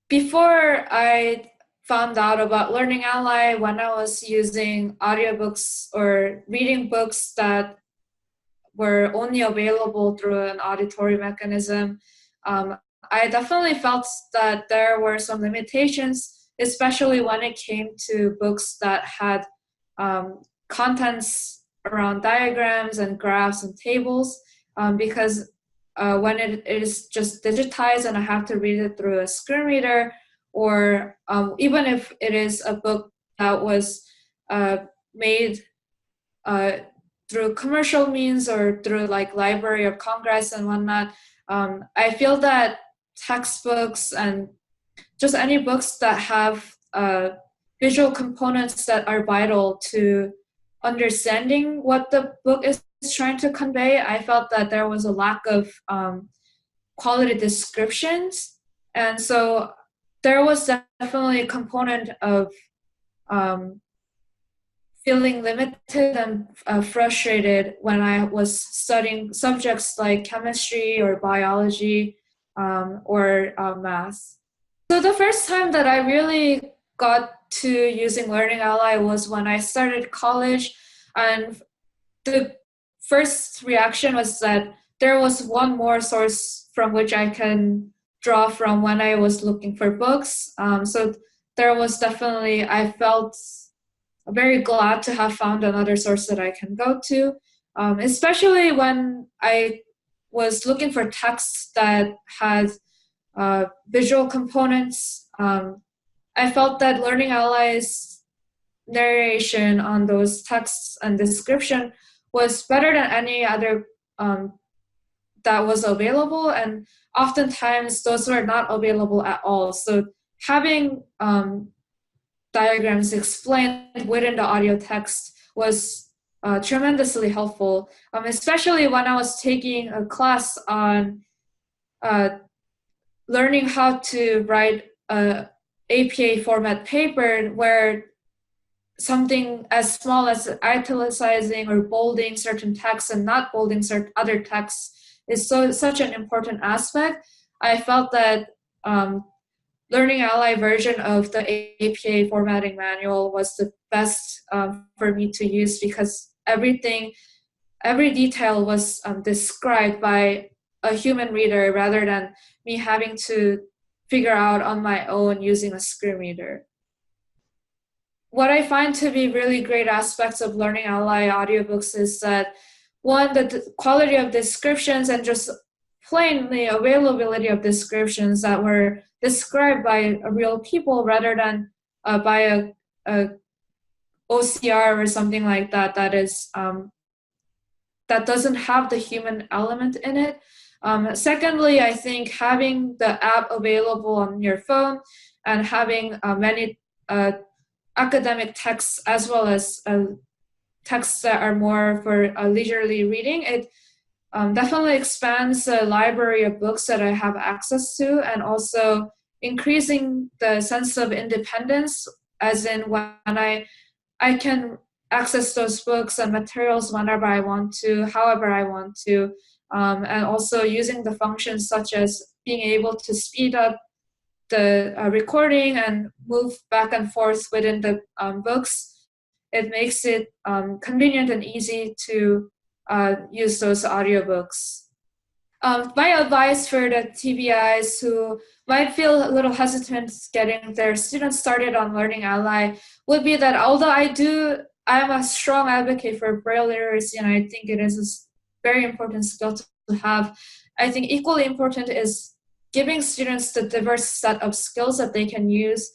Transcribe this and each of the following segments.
Before I found out about Learning Ally, when I was using audiobooks or reading books that were only available through an auditory mechanism, um, I definitely felt that there were some limitations, especially when it came to books that had contents around diagrams and graphs and tables, because when it is just digitized and I have to read it through a screen reader, or even if it is a book that was made uh, through commercial means or through like Library of Congress and whatnot, I feel that textbooks and just any books that have visual components that are vital to understanding what the book is trying to convey, I felt that there was a lack of quality descriptions. And so there was definitely a component of um, feeling limited and frustrated when I was studying subjects like chemistry or biology, or math. So the first time that I really got to using Learning Ally was when I started college, and the first reaction was that there was one more source from which I can draw from when I was looking for books. So there was definitely, I felt very glad to have found another source that I can go to, especially when I was looking for texts that had visual components. I felt that Learning Ally's narration on those texts and description was better than any other that was available, and oftentimes those were not available at all. So having diagrams explained within the audio text was tremendously helpful, especially when I was taking a class on learning how to write a APA format paper where something as small as italicizing or bolding certain texts and not bolding certain other texts is such an important aspect. I felt that Learning Ally version of the APA formatting manual was the best for me to use, because every detail was described by a human reader rather than me having to figure out on my own using a screen reader. What I find to be really great aspects of Learning Ally audiobooks is that, one, the quality of descriptions and just plain the availability of descriptions that were described by real people rather than by a OCR or something like that that is that doesn't have the human element in it. Secondly, I think having the app available on your phone and having many academic texts as well as texts that are more for leisurely reading, it definitely expands the library of books that I have access to, and also increasing the sense of independence, as in when I can access those books and materials whenever I want to, however I want to, and also using the functions such as being able to speed up the recording and move back and forth within the books. It makes it convenient and easy to use those audiobooks. My advice for the TBIs who might feel a little hesitant getting their students started on Learning Ally would be that although I'm a strong advocate for Braille literacy, and I think it is a very important skill to have, I think equally important is giving students the diverse set of skills that they can use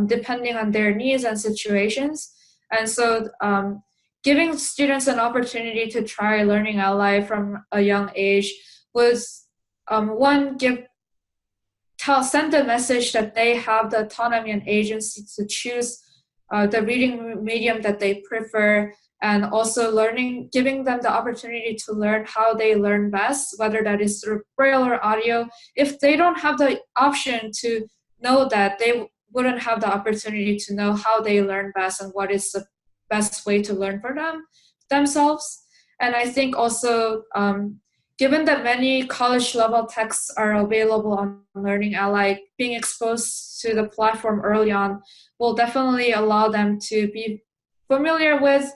depending on their needs and situations. And so giving students an opportunity to try Learning Ally from a young age was one, send the message that they have the autonomy and agency to choose the reading medium that they prefer, and also giving them the opportunity to learn how they learn best, whether that is through Braille or audio. If they don't have the option to know that, they wouldn't have the opportunity to know how they learn best and what is the best way to learn for themselves. And I think also given that many college level texts are available on Learning Ally, being exposed to the platform early on will definitely allow them to be familiar with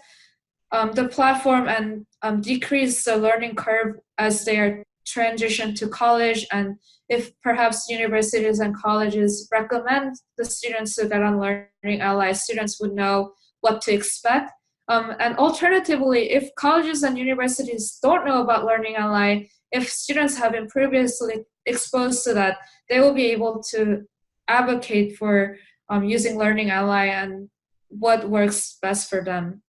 the platform and decrease the learning curve as they are transition to college. And if perhaps universities and colleges recommend the students to get on Learning Ally, students would know what to expect. And alternatively, if colleges and universities don't know about Learning Ally, if students have been previously exposed to that, they will be able to advocate for using Learning Ally and what works best for them.